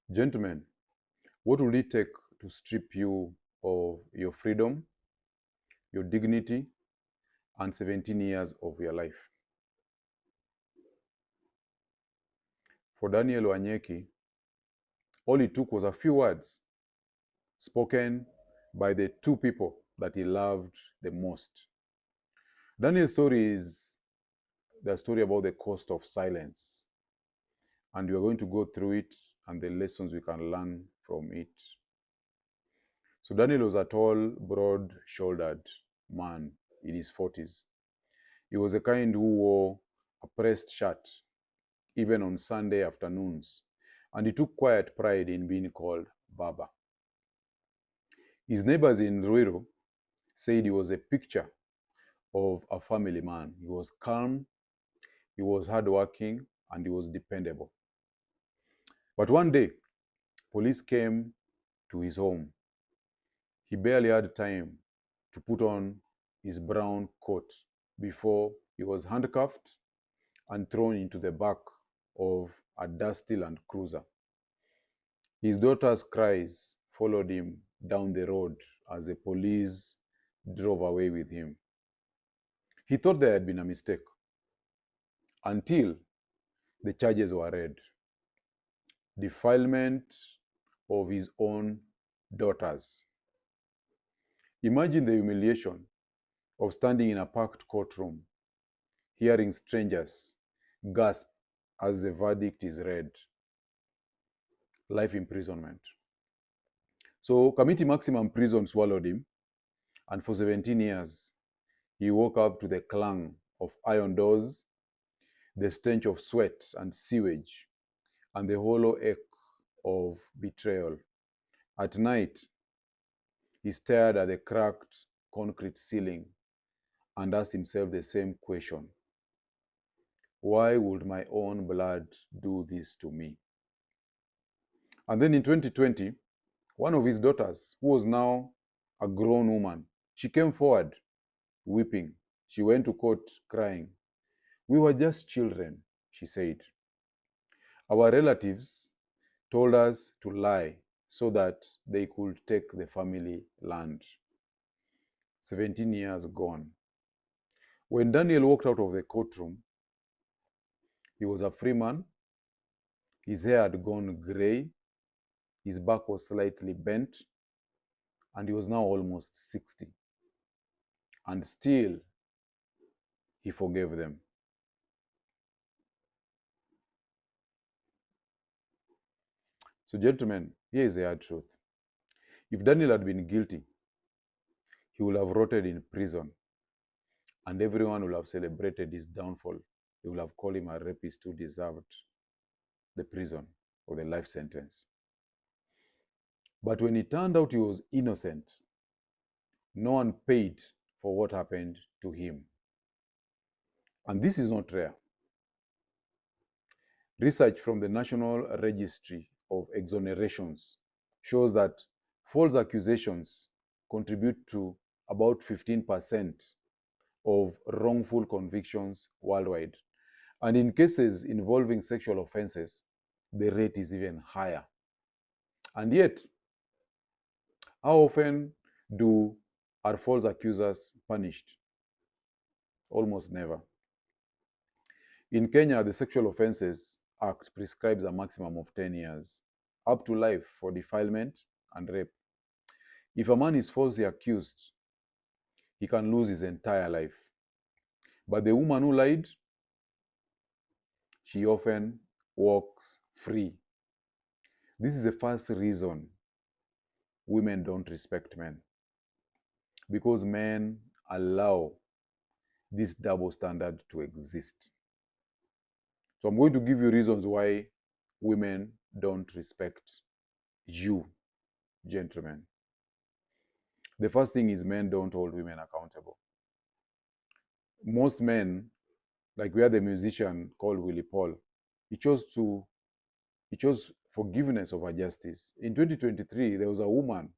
Gentlemen, what will it take to strip you of your freedom, your dignity, and 17 years of your life? For Daniel Weki, all it took was a few words spoken by the two people that he loved the most. Daniel's story is the story about the cost of silence, and we are going to go through it and the lessons we can learn from it. So Daniel was a tall, broad-shouldered man in his 40s. He was the kind who wore a pressed shirt even on Sunday afternoons, and he took quiet pride in being called Baba. His neighbors in Ruiru said he was a picture of a family man. He was calm, he was hardworking, and he was dependable. But one day, police came to his home. He barely had time to put on his brown coat before he was handcuffed and thrown into the back of a dusty Land Cruiser. His daughter's cries followed him down the road as the police drove away with him. He thought there had been a mistake until the charges were read. Defilement of his own daughters. Imagine the humiliation of standing in a packed courtroom, hearing strangers gasp as the verdict is read. Life imprisonment. So committee maximum prison swallowed him, and for 17 years, he woke up to the clang of iron doors, the stench of sweat and sewage, and the hollow ache of betrayal. At night, he stared at the cracked concrete ceiling and asked himself the same question. Why would my own blood do this to me? And then in 2020, one of his daughters, who was now a grown woman, she came forward weeping. She went to court crying. We were just children, she said. Our relatives told us to lie so that they could take the family land. 17 years gone. When Daniel walked out of the courtroom, he was a free man. His hair had gone gray, his back was slightly bent, and he was now almost 60. And still, he forgave them. So, gentlemen, here is the hard truth. If Daniel had been guilty, he would have rotted in prison, and everyone would have celebrated his downfall. They would have called him a rapist who deserved the prison or the life sentence. But when it turned out he was innocent, no one paid for what happened to him. And this is not rare. Research from the National Registry of Exonerations shows that false accusations contribute to about 15% of wrongful convictions worldwide. And in cases involving sexual offenses, the rate is even higher. And yet, how often are false accusers punished? Almost never. In Kenya, the Sexual Offences Act prescribes a maximum of 10 years, up to life for defilement and rape. If a man is falsely accused, he can lose his entire life. But the woman who lied, she often walks free. This is the first reason women don't respect men, because men allow this double standard to exist. So I'm going to give you reasons why women don't respect you, gentlemen. The first thing is men don't hold women accountable. Most men, like we had a musician called Willie Paul, he chose forgiveness over justice. In 2023, there was a woman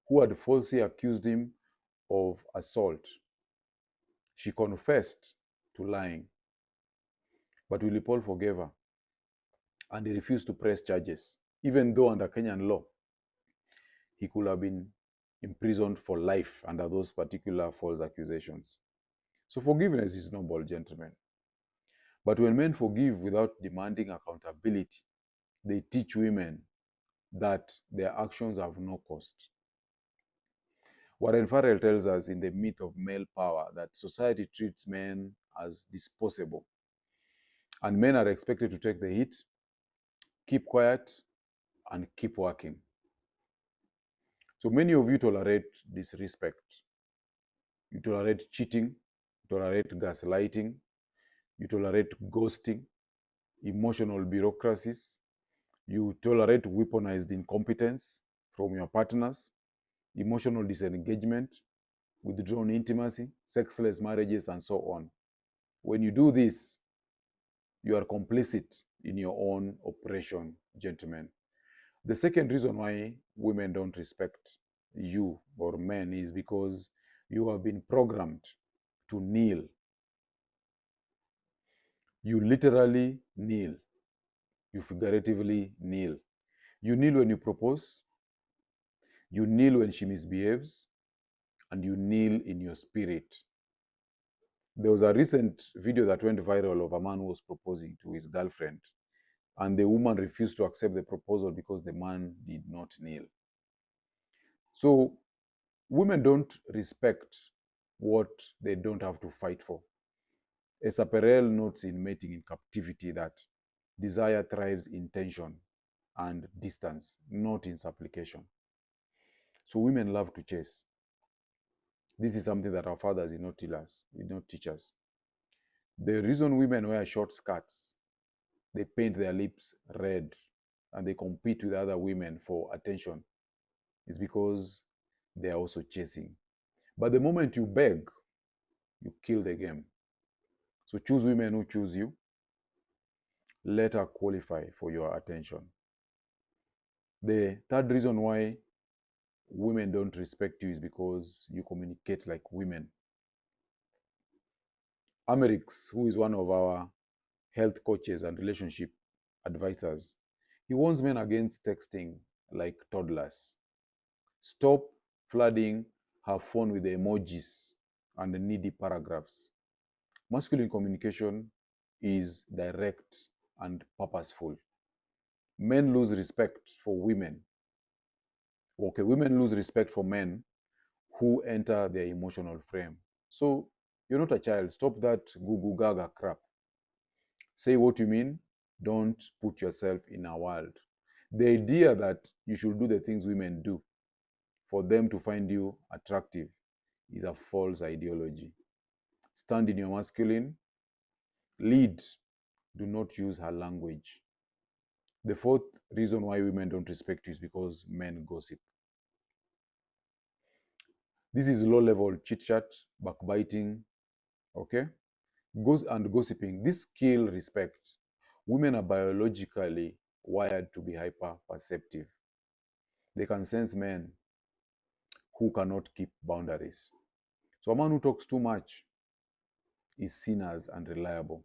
who had falsely accused him of assault. She confessed to lying, but Willie Paul forgave her and he refused to press charges. even though under Kenyan law, he could have been imprisoned for life under those particular false accusations. So forgiveness is noble, gentlemen. But when men forgive without demanding accountability, they teach women that their actions have no cost. Warren Farrell tells us in The Myth of Male Power that society treats men as disposable, and men are expected to take the hit, keep quiet, and keep working. So many of you tolerate disrespect. You tolerate cheating, you tolerate gaslighting, you tolerate ghosting, emotional bureaucracies, you tolerate weaponized incompetence from your partners, emotional disengagement, withdrawn intimacy, sexless marriages, and so on. When you do this, you are complicit in your own oppression, gentlemen. The second reason why women don't respect you or men is because you have been programmed to kneel. You literally kneel. You figuratively kneel. You kneel when you propose. You kneel when she misbehaves. And you kneel in your spirit. There was a recent video that went viral of a man who was proposing to his girlfriend, and the woman refused to accept the proposal because the man did not kneel. So women don't respect what they don't have to fight for. Esa Perel notes in Mating in Captivity that desire thrives in tension and distance, not in supplication. So women love to chase. This is something that our fathers did not teach us. The reason women wear short skirts, they paint their lips red, and they compete with other women for attention, is because they are also chasing. But the moment you beg, you kill the game. So choose women who choose you. Let her qualify for your attention. The third reason why women don't respect you is because you communicate like women. Amerix, who is one of our health coaches and relationship advisors, he warns men against texting like toddlers. Stop flooding her phone with the emojis and the needy paragraphs. Masculine communication is direct and purposeful. Men lose respect for women. Okay, women lose respect for men who enter their emotional frame. So you're not a child. Stop that goo goo gaga crap. Say what you mean. Don't put yourself in a world. The idea that you should do the things women do for them to find you attractive is a false ideology. Stand in your masculine. Lead. Do not use her language. The fourth reason why women don't respect you is because men gossip. This is low-level chit-chat, backbiting, okay? And gossiping. This kill respect. Women are biologically wired to be hyper-perceptive. They can sense men who cannot keep boundaries. So a man who talks too much is seen as unreliable.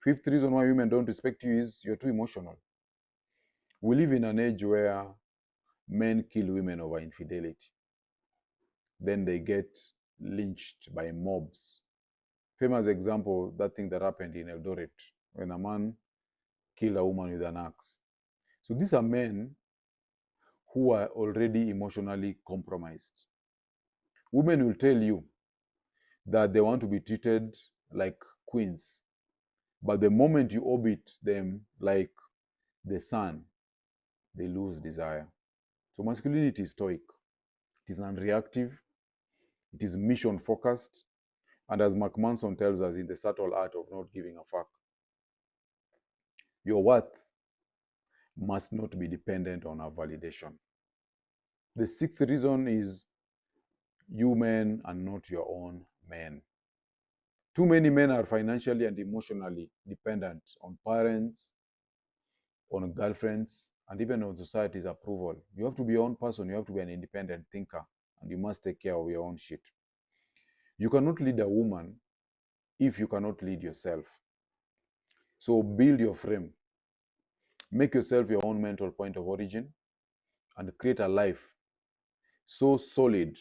Fifth reason why women don't respect you is you're too emotional. We live in an age where men kill women over infidelity. Then they get lynched by mobs. Famous example, that thing that happened in Eldoret when a man killed a woman with an axe. So these are men who are already emotionally compromised. Women will tell you that they want to be treated like queens, but the moment you orbit them like the sun, they lose desire. So masculinity is stoic, it is unreactive, it is mission focused, and as Mark Manson tells us in The Subtle Art of Not Giving a Fuck, your worth must not be dependent on our validation. The sixth reason is you men are not your own men. Too many men are financially and emotionally dependent on parents, on girlfriends, and even on society's approval. You have to be your own person, you have to be an independent thinker, and you must take care of your own shit. You cannot lead a woman if you cannot lead yourself. So build your frame. Make yourself your own mental point of origin and create a life so solid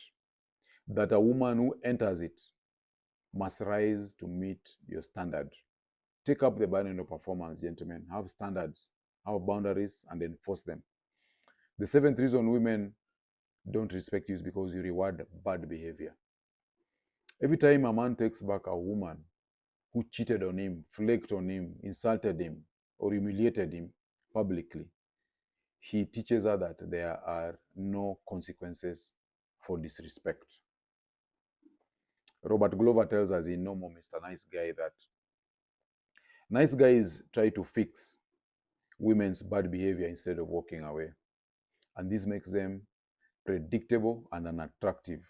that a woman who enters it must rise to meet your standard. Take up the burden of performance, gentlemen. Have standards, have boundaries, and enforce them. The seventh reason women don't respect you is because you reward bad behavior. Every time a man takes back a woman who cheated on him, flaked on him, insulted him, or humiliated him publicly, he teaches her that there are no consequences for disrespect. Robert Glover tells us in No More Mr. Nice Guy that nice guys try to fix women's bad behavior instead of walking away. And this makes them predictable and unattractive.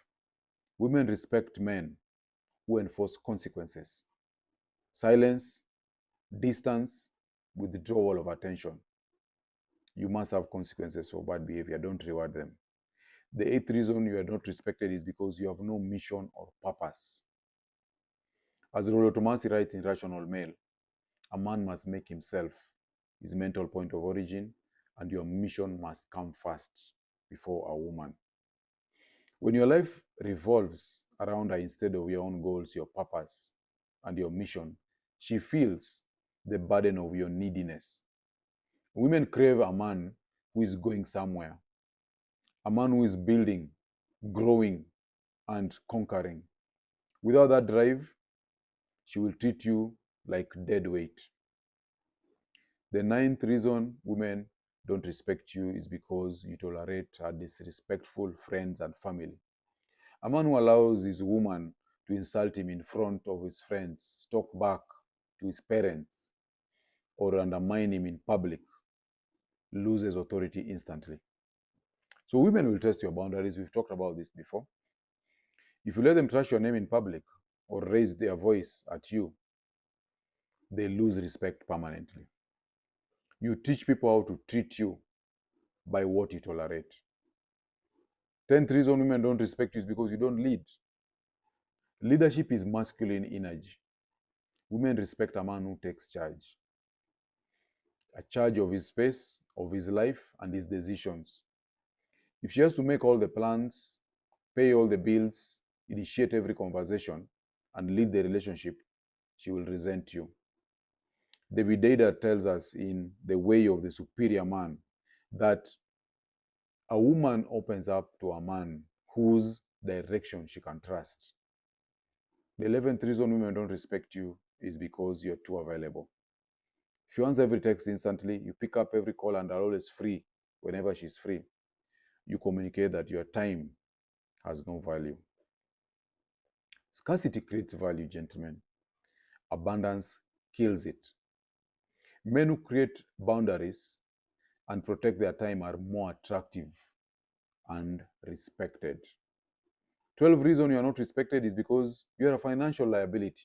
Women respect men who enforce consequences. Silence, distance, withdrawal of attention. You must have consequences for bad behavior. Don't reward them. The eighth reason you are not respected is because you have no mission or purpose. As Rollo Tomasi writes in Rational Male, a man must make himself his mental point of origin, and your mission must come first before a woman. When your life revolves around her instead of your own goals, your purpose, and your mission, she feels the burden of your neediness. Women crave a man who is going somewhere, a man who is building, growing, and conquering. Without that drive, she will treat you like dead weight. The ninth reason women don't respect you is because you tolerate her disrespectful friends and family. A man who allows his woman to insult him in front of his friends, talk back to his parents, or undermine him in public loses authority instantly. So women will test your boundaries. We've talked about this before. If you let them trash your name in public or raise their voice at you, they lose respect permanently. You teach people how to treat you by what you tolerate. 10th reason women don't respect you is because you don't lead. Leadership is masculine energy. Women respect a man who takes charge. A charge of his space, of his life, and his decisions. If she has to make all the plans, pay all the bills, initiate every conversation, and lead the relationship, she will resent you. David Dada tells us in The Way of the Superior Man that a woman opens up to a man whose direction she can trust. The 11th reason women don't respect you is because you're too available. If you answer every text instantly, you pick up every call and are always free whenever she's free, you communicate that your time has no value. Scarcity creates value, gentlemen. Abundance kills it. Men who create boundaries and protect their time are more attractive and respected. 12th reason you are not respected is because you are a financial liability.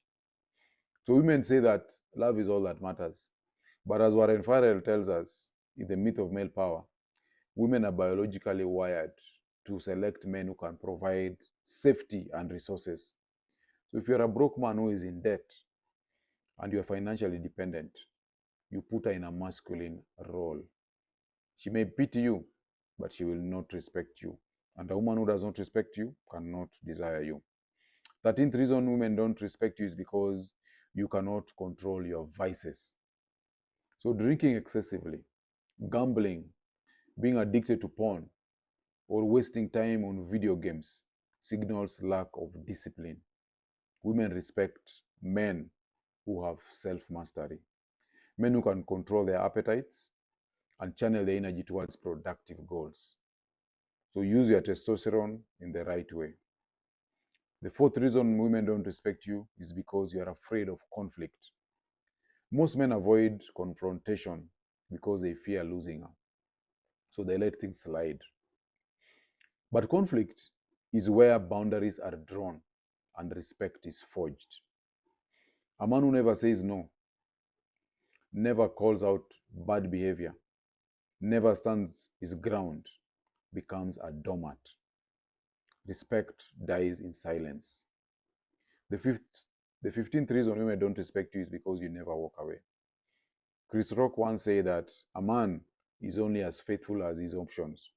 So women say that love is all that matters. But as Warren Farrell tells us in The Myth of Male Power, women are biologically wired to select men who can provide safety and resources. So if you're a broke man who is in debt and you're financially dependent, you put her in a masculine role. She may pity you, but she will not respect you. And a woman who does not respect you cannot desire you. 13th reason women don't respect you is because you cannot control your vices. So drinking excessively, gambling, being addicted to porn, or wasting time on video games signals lack of discipline. Women respect men who have self-mastery, men who can control their appetites and channel their energy towards productive goals. So use your testosterone in the right way. The 4th reason women don't respect you is because you are afraid of conflict. Most men avoid confrontation because they fear losing her. So they let things slide. But conflict is where boundaries are drawn and respect is forged. A man who never says no, never calls out bad behavior, never stands his ground, becomes a doormat. Respect dies in silence. The 15th reason women don't respect you is because you never walk away. Chris Rock once said that a man is only as faithful as his options.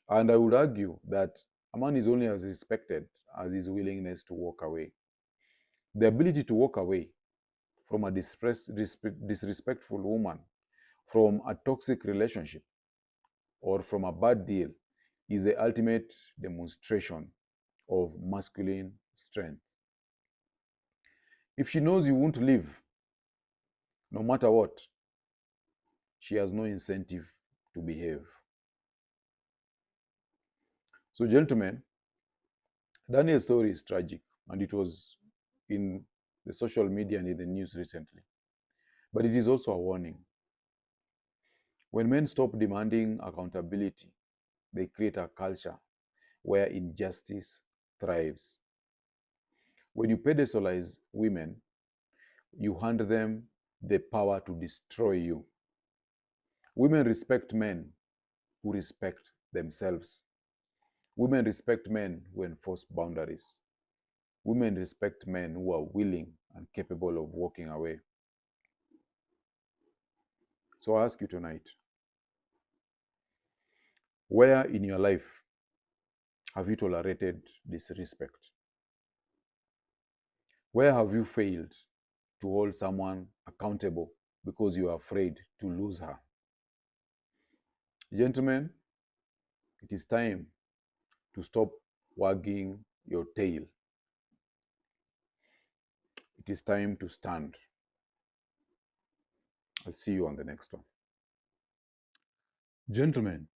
And I would argue that a man is only as respected as his willingness to walk away. The ability to walk away from a disrespectful woman, from a toxic relationship, or from a bad deal is the ultimate demonstration of masculine strength. If she knows you won't leave, no matter what, she has no incentive to behave. So, gentlemen, Daniel's story is tragic, and it was in the social media and in the news recently. But it is also a warning. When men stop demanding accountability, they create a culture where injustice thrives. When you pedestalize women, you hand them the power to destroy you. Women respect men who respect themselves. Women respect men who enforce boundaries. Women respect men who are willing and capable of walking away. So I ask you tonight, where in your life have you tolerated disrespect? Where have you failed to hold someone accountable because you are afraid to lose her? Gentlemen, it is time to stop wagging your tail. It is time to stand. I'll see you on the next one. Gentlemen,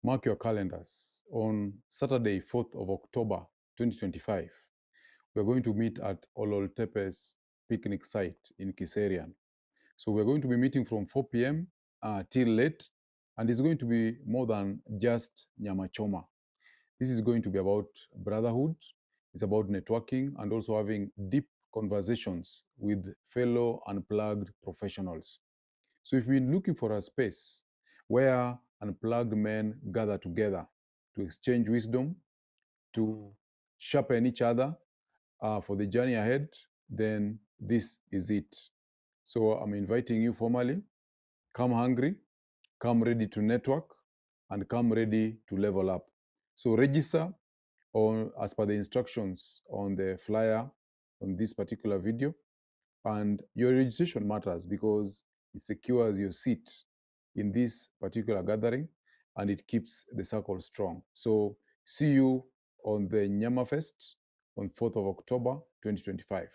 mark your calendars. On Saturday, 4th of October, 2025, we're going to meet at Ololtepe's picnic site in Kiserian. So we're going to be meeting from 4 p.m. Till late, and it's going to be more than just nyama choma. This is going to be about brotherhood, it's about networking, and also having deep conversations with fellow unplugged professionals. So if you've been looking for a space where unplugged men gather together to exchange wisdom, to sharpen each other for the journey ahead, then this is it. So I'm inviting you formally. Come hungry, come ready to network, and come ready to level up. So register on as per the instructions on the flyer on this particular video. And your registration matters because it secures your seat in this particular gathering and it keeps the circle strong. So see you on the Nyama Fest on 4th of October 2025.